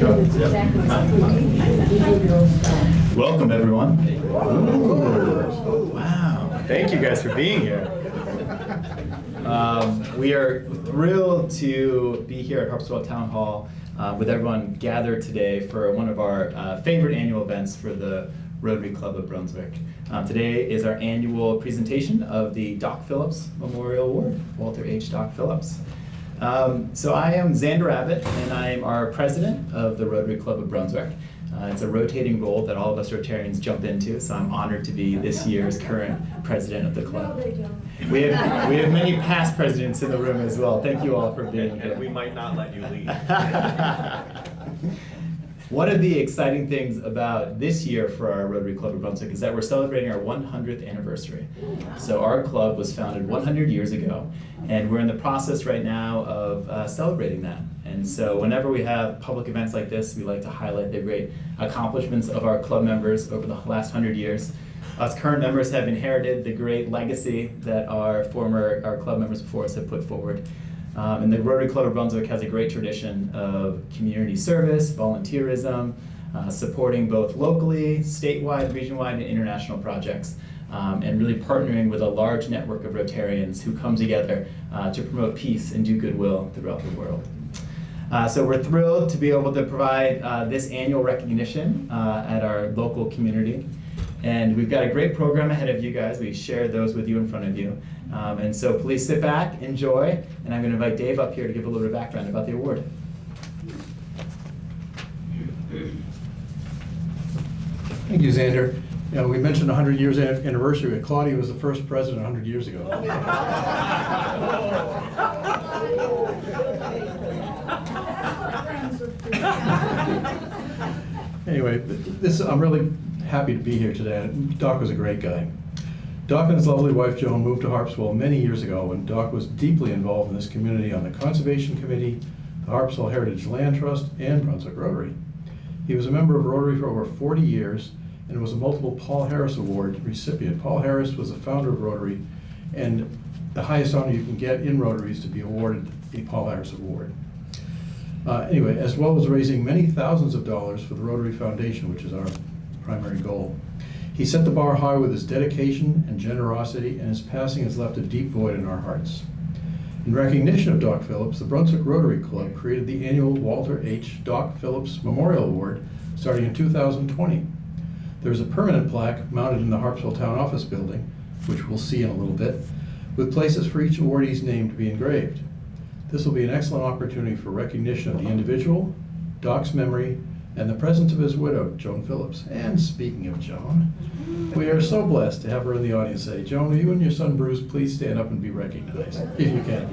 go. Welcome, everyone. Ooh, wow. Thank you guys for being here. We are thrilled to be here at Harpswell Town Hall with everyone gathered today for one of our favorite annual events for the Rotary Club of Brunswick. Today is our annual presentation of the Doc Phillips Memorial Award, Walter H. Doc Phillips. So I am Xander Abbott, and I am our president of the Rotary Club of Brunswick. It's a rotating role that all of us Rotarians jump into, so I'm honored to be this year's current president of the club. We have many past presidents in the room as well. Thank you all for being here. And we might not let you leave. One of the exciting things about this year for our Rotary Club of Brunswick is that we're celebrating our 100th anniversary. So our club was founded 100 years ago, and we're in the process right now of celebrating that. And so whenever we have public events like this, we like to highlight the great accomplishments of our club members over the last 100 years. Us current members have inherited the great legacy that our club members before us have put forward. And the Rotary Club of Brunswick has a great tradition of community service, volunteerism, supporting both locally, statewide, region-wide, and international projects, and really partnering with a large network of Rotarians who come together to promote peace and do goodwill throughout the world. So we're thrilled to be able to provide this annual recognition at our local community. And we've got a great program ahead of you guys. We shared those with you in front of you. And so please sit back, enjoy, and I'm going to invite Dave up here to give a little bit of background about the award. Thank you, Xander. You know, we mentioned 100 years anniversary. Claudia was the first president 100 years ago. Anyway, I'm really happy to be here today. Doc was a great guy. Doc and his lovely wife Joan moved to Harpswell many years ago when Doc was deeply involved in this community on the Conservation Committee, the Harpswell Heritage Land Trust, and Brunswick Rotary. He was a member of Rotary for over 40 years and was a multiple Paul Harris Award recipient. Paul Harris was the founder of Rotary, and the highest honor you can get in Rotary is to be awarded a Paul Harris Award. Anyway, as well as raising many thousands of dollars for the Rotary Foundation, which is our primary goal. He set the bar high with his dedication and generosity, and his passing has left a deep void in our hearts. In recognition of Doc Phillips, the Brunswick Rotary Club created the annual Walter H. Doc Phillips Memorial Award starting in 2020. There's a permanent plaque mounted in the Harpswell Town Office building, which we'll see in a little bit, with places for each awardee's name to be engraved. This will be an excellent opportunity for recognition of the individual, Doc's memory, and the presence of his widow, Joan Phillips. And speaking of Joan, we are so blessed to have her in the audience today. Joan, will you and your son Bruce please stand up and be recognized, if you can.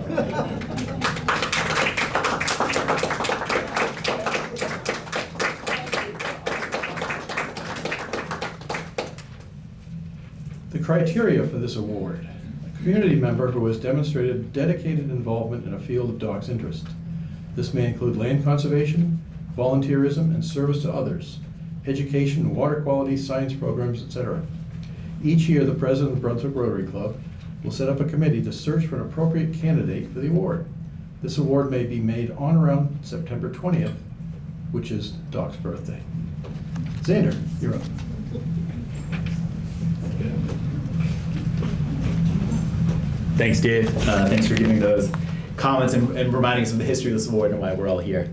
The criteria for this award: a community member who has demonstrated dedicated involvement in a field of Doc's interest. This may include land conservation, volunteerism, and service to others, education, water quality, science programs, etc. Each year, the president of the Brunswick Rotary Club will set up a committee to search for an appropriate candidate for the award. This award may be made on or around September 20th, which is Doc's birthday. Xander, you're up. Thanks, Dave. Thanks for giving those comments and reminding us of the history of this award and why we're all here.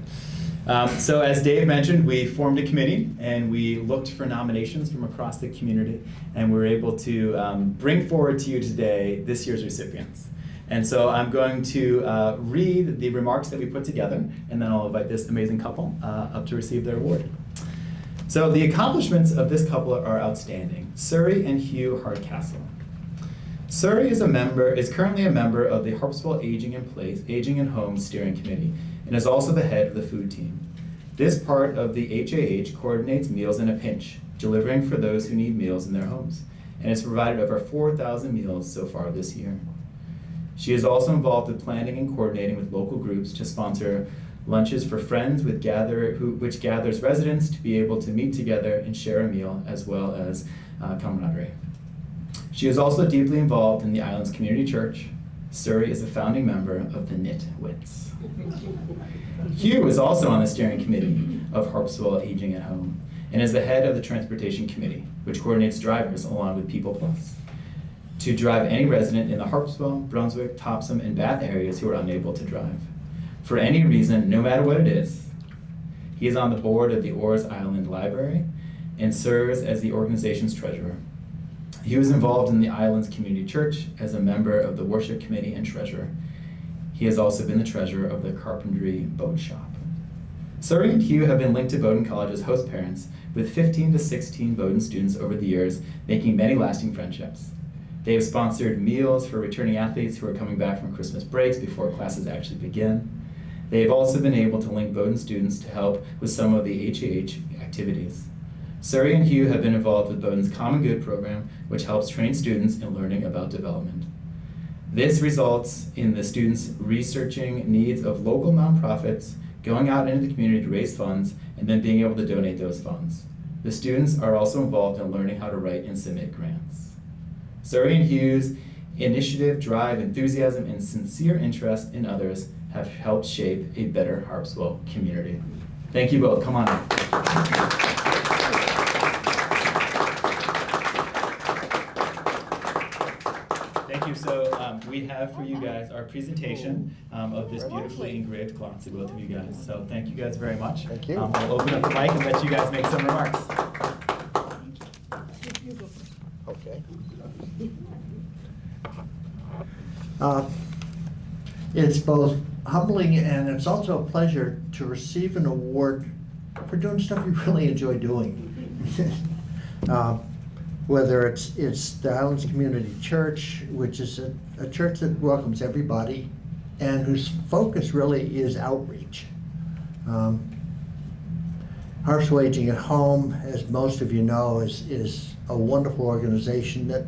So as Dave mentioned, we formed a committee and we looked for nominations from across the community, and we were able to bring forward to you today this year's recipients. And so I'm going to read the remarks that we put together, and then I'll invite this amazing couple up to receive their award. So the accomplishments of this couple are outstanding. Surrey and Hugh Hardcastle. Surrey is currently a member of the Harpswell Aging in Homes Steering Committee, and is also the head of the food team. This part of the HAH coordinates meals in a pinch, delivering for those who need meals in their homes, and has provided over 4,000 meals so far this year. She is also involved with planning and coordinating with local groups to sponsor lunches for friends which gathers residents to be able to meet together and share a meal, as well as camaraderie. She is also deeply involved in the island's community church. Surrey is a founding member of the Nitwits. Hugh is also on the steering committee. of Harpswell Aging at Home, and is the head of the Transportation Committee, which coordinates drivers along with People Plus to drive any resident in the Harpswell, Brunswick, Topsom, and Bath areas who are unable to drive. For any reason, no matter what it is. He is on the board of the Orr's Island Library and serves as the organization's treasurer. He was involved in the island's community church as a member of the worship committee and treasurer. He has also been the treasurer of the Carpentry Boat Shop. Surrey and Hugh have been linked to Bowdoin College as host parents, with 15 to 16 Bowdoin students over the years, making many lasting friendships. They have sponsored meals for returning athletes who are coming back from Christmas breaks before classes actually begin. They have also been able to link Bowdoin students to help with some of the HAH activities. Surrey and Hugh have been involved with Bowdoin's Common Good program, which helps train students in learning about development. This results in the students researching needs of local nonprofits, going out into the community to raise funds, and then being able to donate those funds. The students are also involved in learning how to write and submit grants. Surrey and Hugh's initiative, drive, enthusiasm, and sincere interest in others have helped shape a better Harpswell community. Thank you both. Come on up. Thank you. So we have for you guys our presentation of this beautifully engraved cloth to both of you guys. So thank you guys very much. Thank you. We'll open up the mic and let you guys make some remarks. Okay. It's both humbling and it's also a pleasure to receive an award for doing stuff you really enjoy doing. Whether it's the Islands Community Church, which is a church that welcomes everybody and whose focus really is outreach. Harpswell Aging at Home, as most of you know, is a wonderful organization that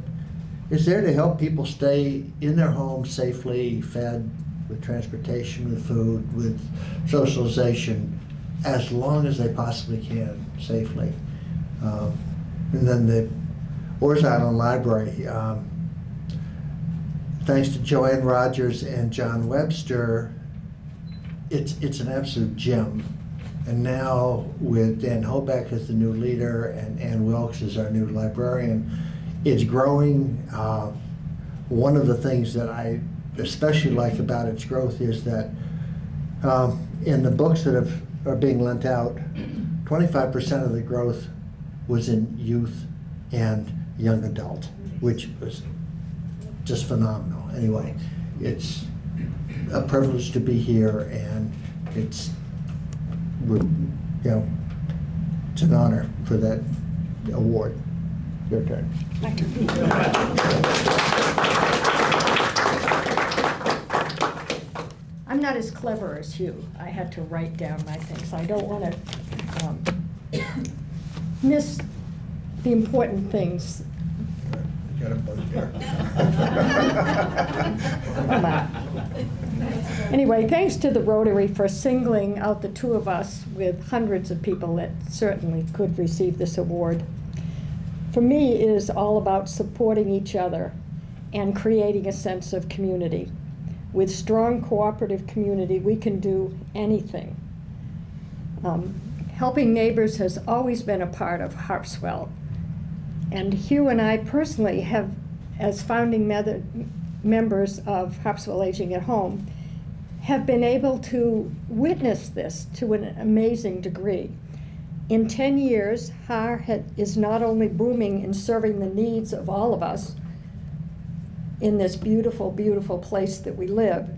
is there to help people stay in their homes safely, fed, with transportation, with food, with socialization, as long as they possibly can, safely. And then the Orr's Island Library, thanks to Joanne Rogers and John Webster, it's an absolute gem. And now with Dan Hobeck as the new leader and Ann Wilkes as our new librarian, it's growing. One of the things that I especially like about its growth is that in the books that are being lent out, 25% of the growth was in youth and young adult, which was just phenomenal. Anyway, it's a privilege to be here, and it's an honor for that award. Your turn. I'm not as clever as Hugh. I had to write down my things. I don't want to miss the important things. Got a book here. Come on. Anyway, thanks to the Rotary for singling out the two of us with hundreds of people that certainly could receive this award. For me, it is all about supporting each other and creating a sense of community. With strong cooperative community, we can do anything. Helping neighbors has always been a part of Harpswell. And Hugh and I personally have, as founding members of Harpswell Aging at Home, have been able to witness this to an amazing degree. In 10 years, HAR is not only booming in serving the needs of all of us in this beautiful, beautiful place that we live,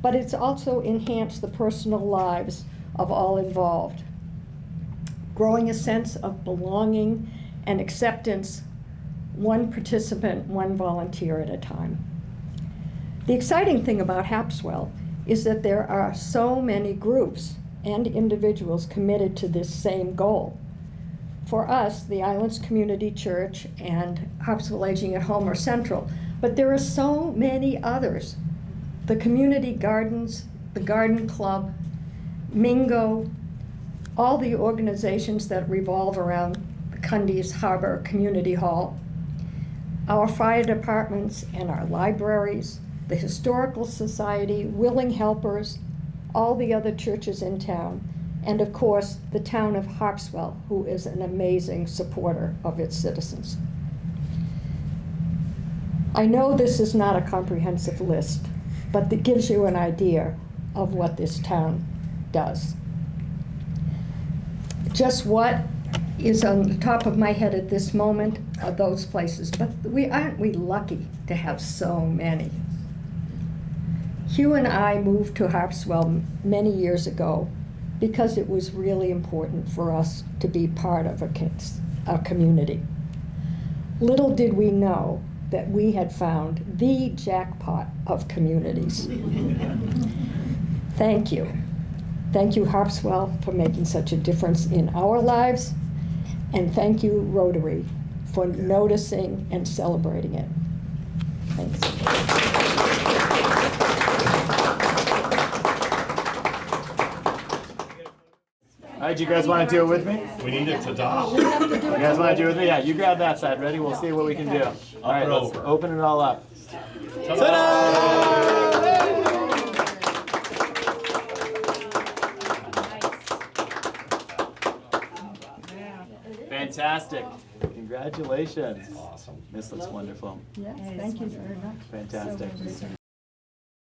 but it's also enhanced the personal lives of all involved, growing a sense of belonging and acceptance, one participant, one volunteer at a time. The exciting thing about Harpswell is that there are so many groups and individuals committed to this same goal. For us, the Islands Community Church and Harpswell Aging at Home are central, but there are so many others. The community gardens, the garden club, Mingo, all the organizations that revolve around the Cundies Harbor Community Hall, our fire departments and our libraries, the Historical Society, Willing Helpers, all the other churches in town, And of course, the town of Harpswell, who is an amazing supporter of its citizens. I know this is not a comprehensive list, but it gives you an idea of what this town does. Just what is on the top of my head at this moment are those places, but aren't we lucky to have so many? Hugh and I moved to Harpswell many years ago because it was really important for us to be part of a community. Little did we know that we had found the jackpot of communities. Thank you. Thank you, Harpswell, for making such a difference in our lives, and thank you, Rotary, for noticing and celebrating it. Thanks. All right, you guys want to do it with me? We need it to Doc. You guys want to do it with me? Yeah, you grab that side. Ready? We'll see what we can do. All right, let's open it all up. Ta-da! Fantastic. Congratulations. Awesome. This looks wonderful. Yes, thank you very much. Fantastic.